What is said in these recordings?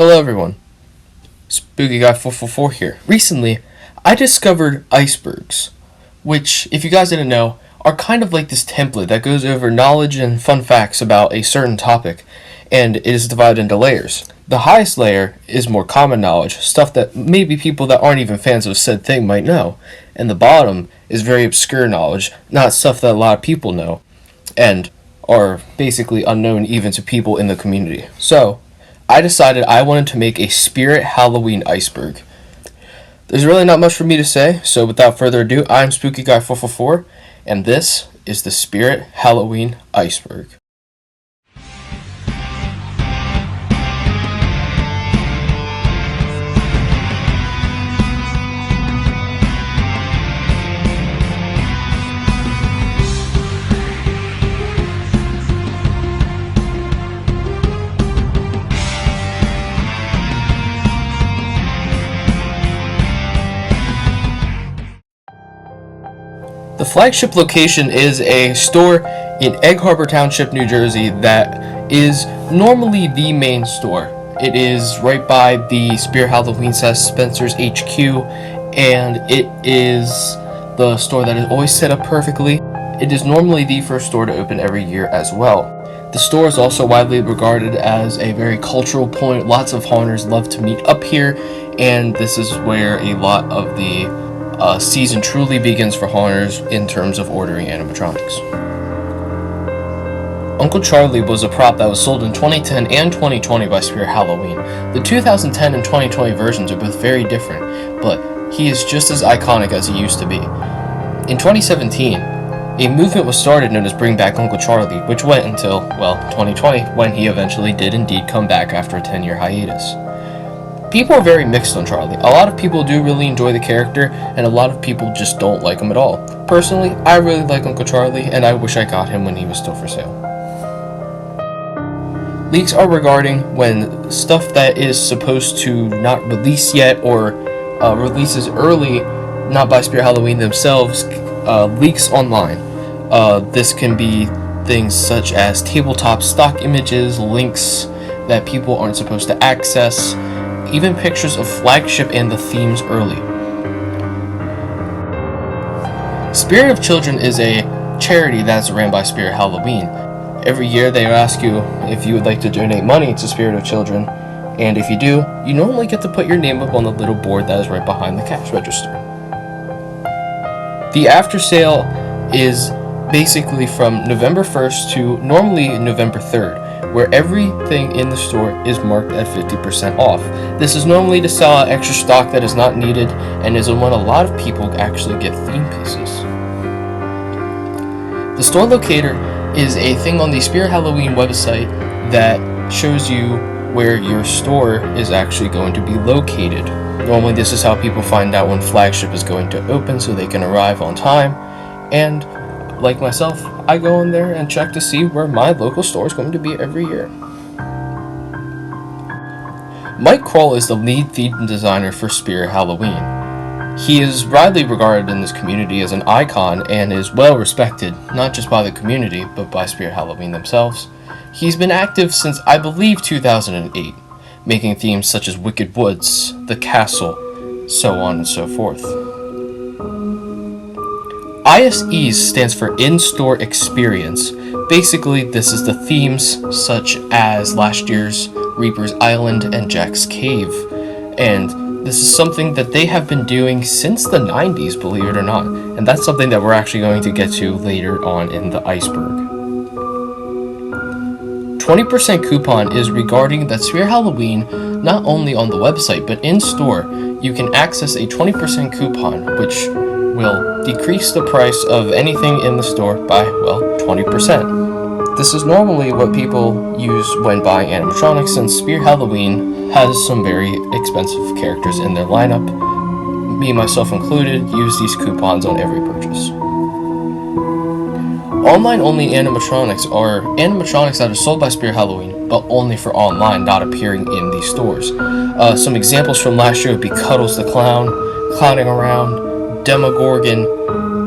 Hello everyone, Spooky Guy 444 here. Recently, I discovered icebergs, which, if you guys didn't know, are kind of like this template that goes over knowledge and fun facts about a certain topic, and it is divided into layers. The highest layer is more common knowledge, stuff that maybe people that aren't even fans of said thing might know, and the bottom is very obscure knowledge, not stuff that a lot of people know, and are basically unknown even to people in the community. So, I decided I wanted to make a Spirit Halloween iceberg. There's really not much for me to say, so without further ado, I'm Spooky Guy 444, and this is the Spirit Halloween iceberg. The flagship location is a store in Egg Harbor Township, New Jersey that is normally the main store. It is right by the Spirit Halloween Spencer's HQ, and it is the store that is always set up perfectly. It is normally the first store to open every year as well. The store is also widely regarded as a very cultural point. Lots of haunters love to meet up here, and this is where a lot of the season truly begins for haunters in terms of ordering animatronics. Uncle Charlie was a prop that was sold in 2010 and 2020 by Spirit Halloween. The 2010 and 2020 versions are both very different, but he is just as iconic as he used to be. In 2017, a movement was started known as Bring Back Uncle Charlie, which went until, 2020, when he eventually did indeed come back after a 10-year hiatus. People are very mixed on Charlie. A lot of people do really enjoy the character, and a lot of people just don't like him at all. Personally, I really like Uncle Charlie, and I wish I got him when he was still for sale. Leaks are regarding when stuff that is supposed to not release yet, or releases early, not by Spirit Halloween themselves, leaks online. This can be things such as tabletop stock images, links that people aren't supposed to access, even pictures of Flagship and the themes early. Spirit of Children is a charity that's ran by Spirit Halloween. Every year they ask you if you would like to donate money to Spirit of Children, and if you do, you normally get to put your name up on the little board that is right behind the cash register. The after sale is basically from November 1st to normally November 3rd, where everything in the store is marked at 50% off. This is normally to sell out extra stock that is not needed, and is when a lot of people actually get theme pieces. The store locator is a thing on the Spirit Halloween website that shows you where your store is actually going to be located. Normally this is how people find out when Flagship is going to open so they can arrive on time, and like myself, I go in there and check to see where my local store is going to be every year. Mike Kroll is the lead theme designer for Spirit Halloween. He is widely regarded in this community as an icon and is well respected, not just by the community, but by Spirit Halloween themselves. He's been active since, I believe, 2008, making themes such as Wicked Woods, The Castle, so on and so forth. ISEs stands for In-Store Experience. Basically, this is the themes such as last year's Reaper's Island and Jack's Cave, and this is something that they have been doing since the 90s, believe it or not, and that's something that we're actually going to get to later on in the iceberg. 20% coupon is regarding that Spirit Halloween, not only on the website, but in-store, you can access a 20% coupon, which will decrease the price of anything in the store by, 20%. This is normally what people use when buying animatronics, since Spirit Halloween has some very expensive characters in their lineup. Me, myself included, use these coupons on every purchase. Online-only animatronics are animatronics that are sold by Spirit Halloween, but only for online, not appearing in these stores. Some examples from last year would be Cuddles the Clown, Clowning Around, Demogorgon,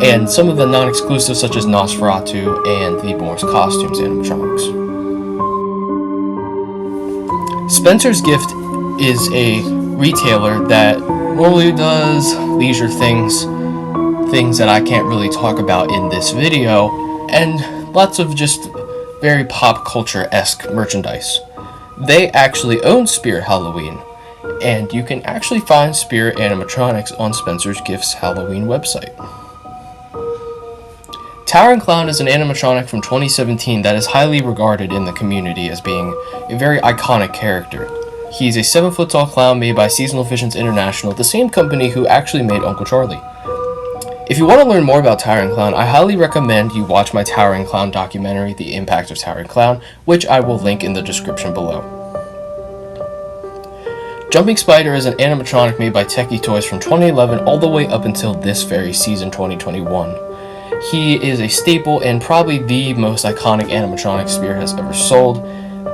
and some of the non-exclusives such as Nosferatu and the Morse Costumes animatronics. Spencer's Gift is a retailer that normally does leisure things that I can't really talk about in this video, and lots of just very pop culture-esque merchandise. They actually own Spirit Halloween, and you can actually find Spirit animatronics on Spencer's Gifts Halloween website. Towering Clown is an animatronic from 2017 that is highly regarded in the community as being a very iconic character. He's a 7-foot tall clown made by Seasonal Visions International, the same company who actually made Uncle Charlie. If you want to learn more about Towering Clown, I highly recommend you watch my Towering Clown documentary, The Impact of Towering Clown, which I will link in the description below. Jumping Spider is an animatronic made by Techie Toys from 2011 all the way up until this very season, 2021. He is a staple and probably the most iconic animatronic Spirit has ever sold,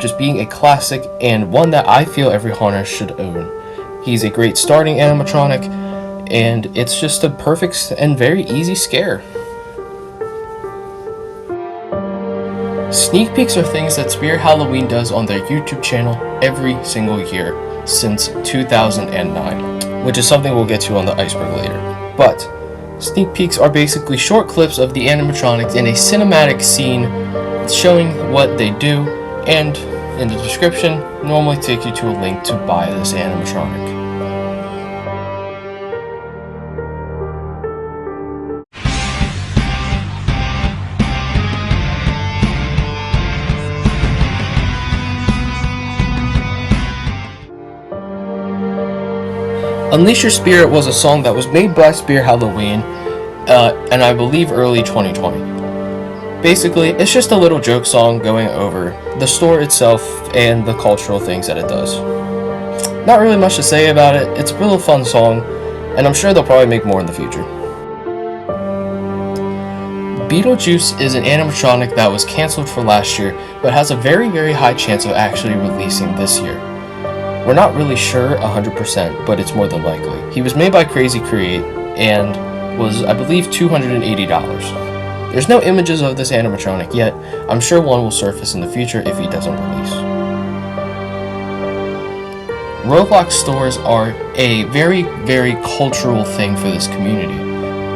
just being a classic and one that I feel every haunter should own. He's a great starting animatronic, and it's just a perfect and very easy scare. Sneak peeks are things that Spirit Halloween does on their YouTube channel every single year since 2009, which is something we'll get to on the Iceberg later. But sneak peeks are basically short clips of the animatronics in a cinematic scene showing what they do, and in the description normally take you to a link to buy this animatronic. Unleash Your Spirit was a song that was made by Spirit Halloween, and I believe early 2020. Basically, it's just a little joke song going over the store itself and the cultural things that it does. Not really much to say about it. It's a real fun song, and I'm sure they'll probably make more in the future. Beetlejuice is an animatronic that was cancelled for last year, but has a very, very high chance of actually releasing this year. We're not really sure 100%, but it's more than likely. He was made by Crazy Create and was, I believe, $280. There's no images of this animatronic yet. I'm sure one will surface in the future if he doesn't release. Roblox stores are a very, very cultural thing for this community.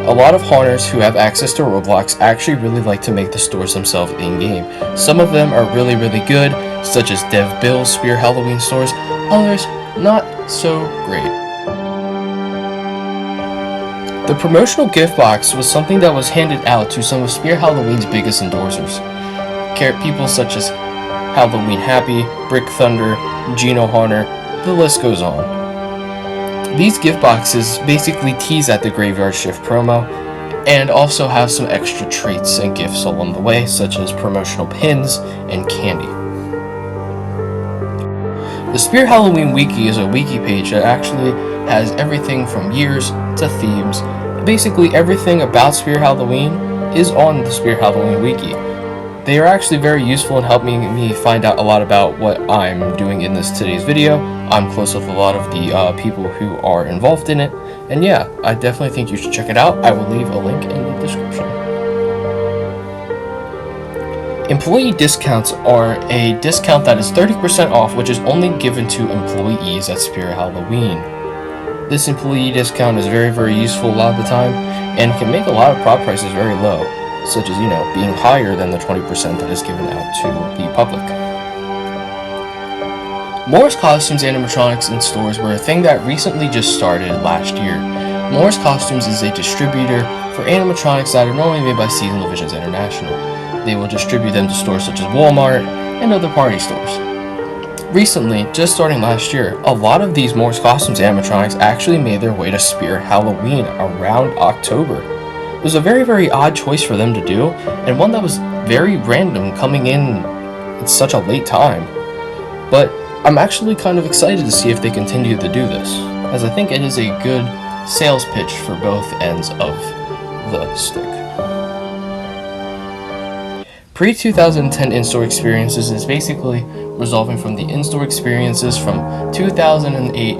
A lot of haunters who have access to Roblox actually really like to make the stores themselves in-game. Some of them are really, really good, such as Dev Bill's Spirit Halloween stores. Others, not so great. The promotional gift box was something that was handed out to some of Spirit Halloween's biggest endorsers. People such as Halloween Happy, Brick Thunder, Gino Haunter, the list goes on. These gift boxes basically tease at the Graveyard Shift promo, and also have some extra treats and gifts along the way, such as promotional pins and candy. The Spirit Halloween Wiki is a wiki page that actually has everything from years to themes. Basically everything about Spirit Halloween is on the Spirit Halloween Wiki. They are actually very useful in helping me find out a lot about what I'm doing in today's video. I'm close with a lot of the people who are involved in it, and yeah, I definitely think you should check it out. I will leave a link in the description. Employee discounts are a discount that is 30% off, which is only given to employees at Spirit Halloween. This employee discount is very, very useful a lot of the time, and can make a lot of prop prices very low, such as, being higher than the 20% that is given out to the public. Moore's Costumes animatronics in stores were a thing that recently just started last year. Moore's Costumes is a distributor for animatronics that are normally made by Seasonal Visions International. They will distribute them to stores such as Walmart and other party stores. Recently, just starting last year, a lot of these Moore's Costumes animatronics actually made their way to Spirit Halloween around October. It was a very, very odd choice for them to do, and one that was very random coming in at such a late time. But I'm actually kind of excited to see if they continue to do this, as I think it is a good sales pitch for both ends of the stick. Pre-2010 in-store experiences is basically resolving from the in-store experiences from 2008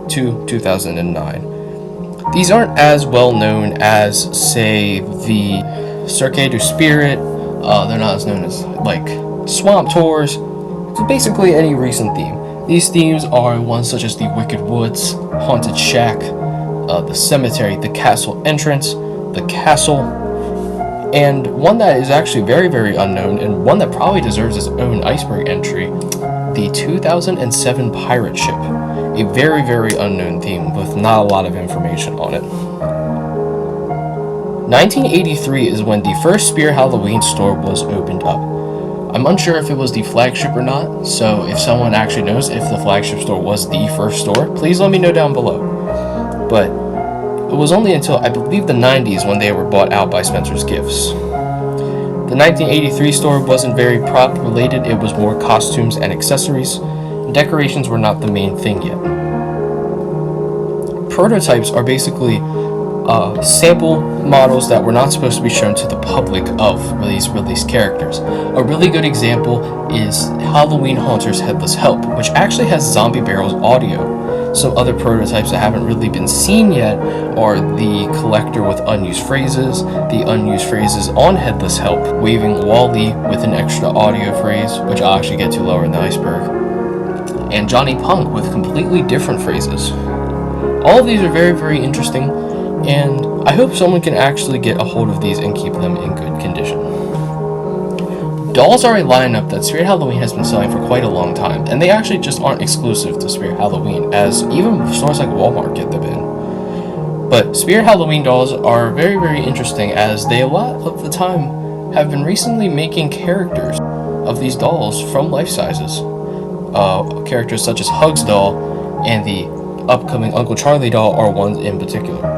to 2009. These aren't as well known as, say, the Cirque du Spirit. They're not as known as, like, Swamp Tours. So basically any recent theme. These themes are ones such as the Wicked Woods, Haunted Shack, the Cemetery, the Castle Entrance, the Castle, and one that is actually very, very unknown, and one that probably deserves its own Iceberg entry, the 2007 Pirate Ship. A very, very unknown theme with not a lot of information on it. 1983 is when the first Spirit Halloween store was opened up. I'm unsure if it was the flagship or not, so if someone actually knows if the flagship store was the first store, please let me know down below. But it was only until, I believe, the 90s when they were bought out by Spencer's Gifts. The 1983 store wasn't very prop related, it was more costumes and accessories. Decorations were not the main thing yet. Prototypes are basically sample models that were not supposed to be shown to the public of these released characters. A really good example is Halloween Haunter's Headless Help, which actually has Zombie Barrel's audio. Some other prototypes that haven't really been seen yet are the Collector with unused phrases, the unused phrases on Headless Help, Waving Wally with an extra audio phrase, which I'll actually get to lower in the Iceberg, and Johnny Punk with completely different phrases. All of these are very, very interesting, and I hope someone can actually get a hold of these and keep them in good condition. Dolls are a lineup that Spirit Halloween has been selling for quite a long time, and they actually just aren't exclusive to Spirit Halloween, as even stores like Walmart get them in. But Spirit Halloween dolls are very, very interesting, as they a lot of the time have been recently making characters of these dolls from life sizes. Characters such as Hugs doll and the upcoming Uncle Charlie doll are ones in particular.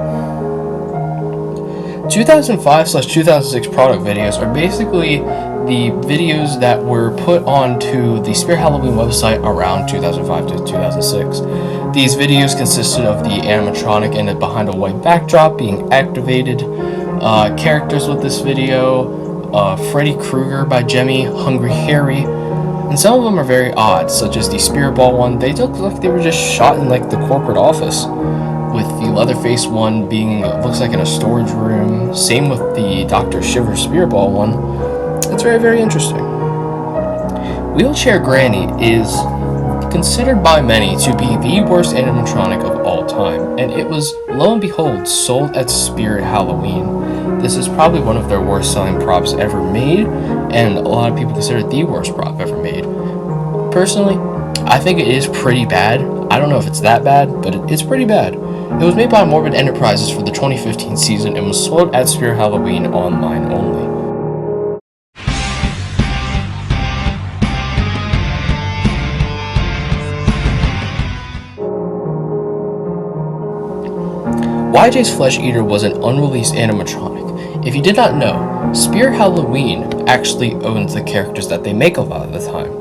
2005/2006 product videos are basically the videos that were put onto the Spirit Halloween website around 2005 to 2006. These videos consisted of the animatronic and it behind a white backdrop being activated, characters with this video, Freddy Krueger by Jemmy, Hungry Harry, and some of them are very odd, such as the Spirit Ball one. They look like they were just shot in like the corporate office, with the Leatherface one being, looks like in a storage room. Same with the Dr. Shiver Spirit Ball one. It's very, very interesting. Wheelchair Granny is considered by many to be the worst animatronic of all time, and it was, lo and behold, sold at Spirit Halloween. This is probably one of their worst selling props ever made, and a lot of people consider it the worst prop ever made. Personally, I think it is pretty bad. I don't know if it's that bad, but it's pretty bad. It was made by Morbid Enterprises for the 2015 season and was sold at Spirit Halloween online only. YJ's Flesh Eater was an unreleased animatronic. If you did not know, Spirit Halloween actually owns the characters that they make a lot of the time.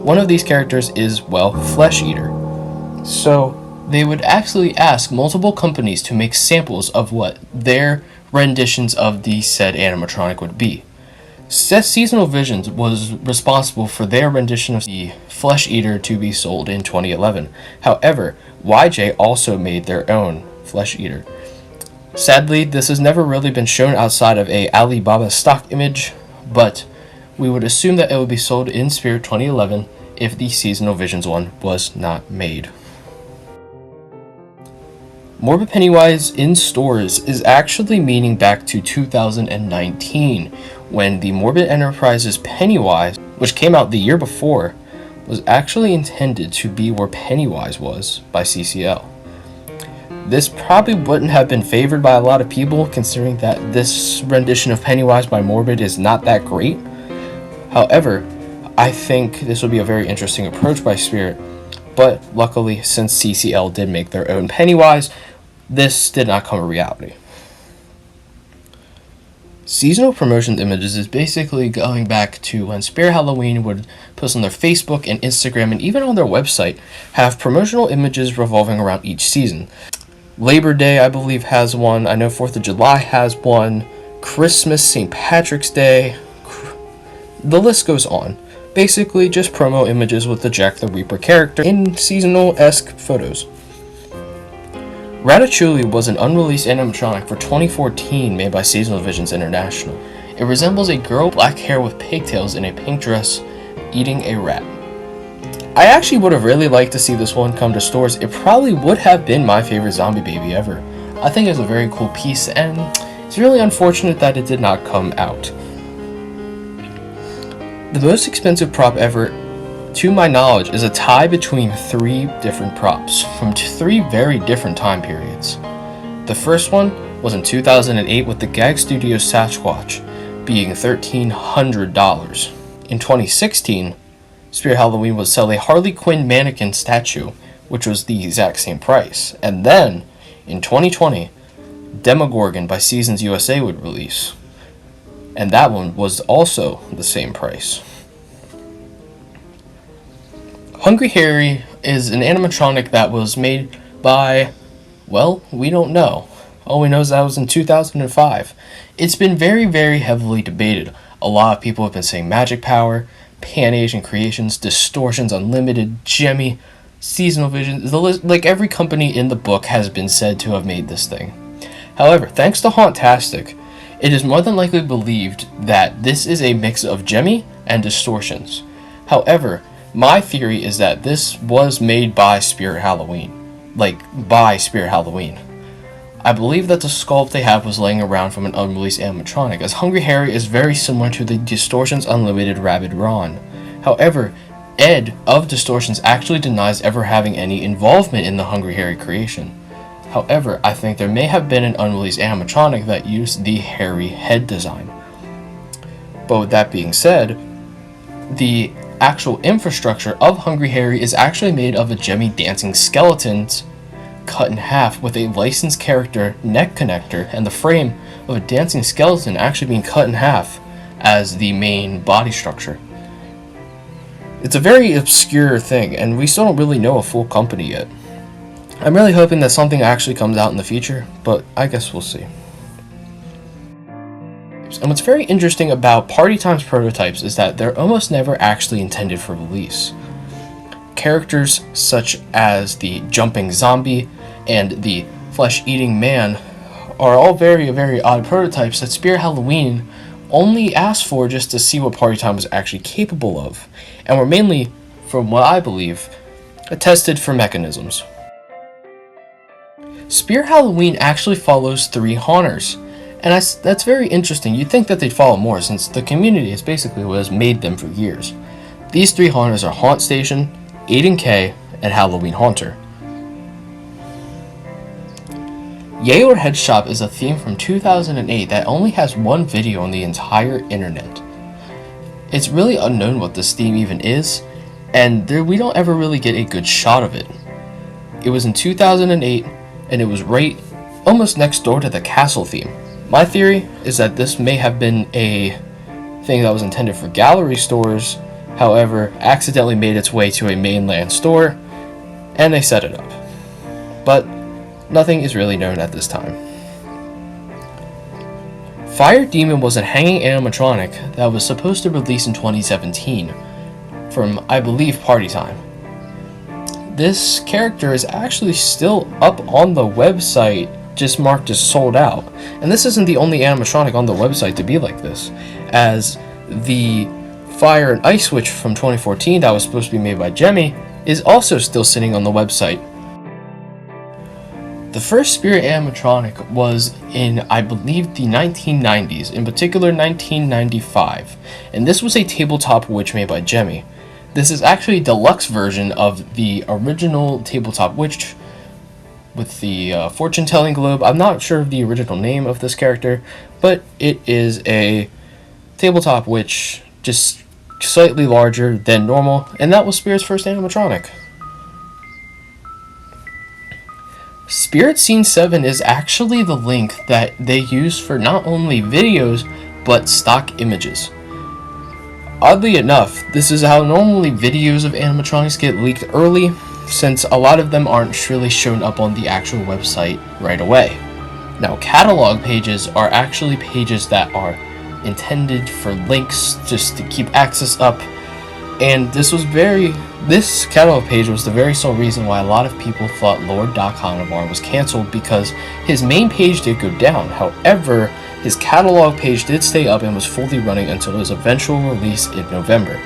One of these characters is, well, Flesh Eater. So they would actually ask multiple companies to make samples of what their renditions of the said animatronic would be. Seasonal Visions was responsible for their rendition of the Flesh Eater to be sold in 2011. However, YJ also made their own Flesh Eater. Sadly, this has never really been shown outside of a Alibaba stock image, but we would assume that it would be sold in Spirit 2011 if the Seasonal Visions one was not made. Morbid Pennywise in stores is actually meaning back to 2019, when the Morbid Enterprises Pennywise, which came out the year before, was actually intended to be where Pennywise was by CCL. This probably wouldn't have been favored by a lot of people, considering that this rendition of Pennywise by Morbid is not that great. However, I think this would be a very interesting approach by Spirit, but luckily, since CCL did make their own Pennywise, this did not come to reality. Seasonal promotion images is basically going back to when Spirit Halloween would post on their Facebook and Instagram and even on their website have promotional images revolving around each season. Labor Day, I believe, has one. I know 4th of July has one. Christmas, St. Patrick's Day. The list goes on. Basically, just promo images with the Jack the Reaper character in seasonal-esque photos. Ratatouille was an unreleased animatronic for 2014 made by Seasonal Visions International. It resembles a girl with black hair with pigtails in a pink dress eating a rat. I actually would have really liked to see this one come to stores. It probably would have been my favorite zombie baby ever. I think it's a very cool piece, and it's really unfortunate that it did not come out. The most expensive prop ever, to my knowledge, is a tie between 3 different props from 3 very different time periods. The first one was in 2008 with the Gag Studios Sasquatch being $1,300. In 2016, Spirit Halloween would sell a Harley Quinn mannequin statue, which was the exact same price. And then, in 2020, Demogorgon by Seasons USA would release. And that one was also the same price. Hungry Harry is an animatronic that was made by, well, we don't know. All we know is that was in 2005. It's been very, very heavily debated. A lot of people have been saying Magic Power, Pan-Asian Creations, Distortions Unlimited, Gemmy, Seasonal Vision. Like every company in the book has been said to have made this thing. However, thanks to Hauntastic, it is more than likely believed that this is a mix of Gemmy and Distortions. However, my theory is that this was made by Spirit Halloween. I believe that the sculpt they have was laying around from an unreleased animatronic, as Hungry Harry is very similar to the Distortions Unlimited Rabid Ron. However, Ed of Distortions actually denies ever having any involvement in the Hungry Harry creation. However, I think there may have been an unreleased animatronic that used the Harry head design. But with that being said, the actual infrastructure of Hungry Harry is actually made of a Gemmy dancing skeletons cut in half with a licensed character neck connector and the frame of a dancing skeleton actually being cut in half as the main body structure. It's a very obscure thing, and we still don't really know a full company yet. I'm really hoping that something actually comes out in the future, but I guess we'll see. And what's very interesting about Party Time's prototypes is that they're almost never actually intended for release. Characters such as the jumping zombie and the flesh-eating man are all very, very odd prototypes that Spirit Halloween only asked for just to see what Party Time was actually capable of, and were mainly, from what I believe, tested for mechanisms. Spirit Halloween actually follows 3 haunters, and that's very interesting. You'd think that they'd follow more, since the community is basically what has made them for years. These 3 haunters are Haunt Station, Aiden K, and Halloween Haunter. Yay or Head Shop is a theme from 2008 that only has 1 video on the entire internet. It's really unknown what this theme even is, and we don't ever really get a good shot of it. It was in 2008, and it was right almost next door to the castle theme. My theory is that this may have been a thing that was intended for gallery stores, however, accidentally made its way to a mainland store, and they set it up. But nothing is really known at this time. Fire Demon was a hanging animatronic that was supposed to release in 2017 from, I believe, Party Time. This character is actually still up on the website, just marked as sold out. And this isn't the only animatronic on the website to be like this, as the Fire and Ice Switch from 2014 that was supposed to be made by Gemmy is also still sitting on the website. The first Spirit animatronic was in, I believe, the 1990s, in particular 1995, and this was a tabletop witch made by Gemmy. This is actually a deluxe version of the original tabletop witch with the fortune-telling globe. I'm not sure of the original name of this character, but it is a tabletop witch, just slightly larger than normal, and that was Spirit's first animatronic. Spirit Scene 7 is actually the link that they use for not only videos, but stock images. Oddly enough, this is how normally videos of animatronics get leaked early, since a lot of them aren't really shown up on the actual website right away. Now, catalog pages are actually pages that are intended for links just to keep access up, and this catalog page was the very sole reason why a lot of people thought Lord Doc Hanavar was cancelled, because his main page did go down. However, his catalog page did stay up and was fully running until his eventual release in November.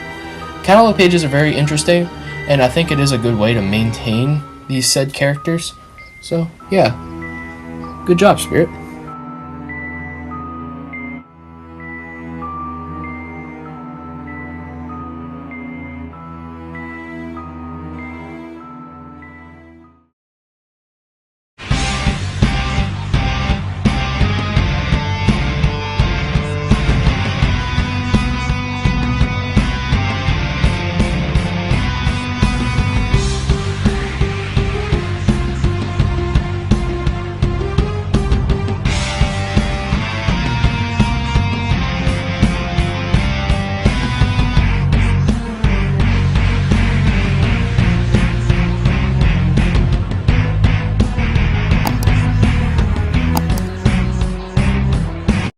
Catalog pages are very interesting, and I think it is a good way to maintain these said characters. So yeah, good job, Spirit.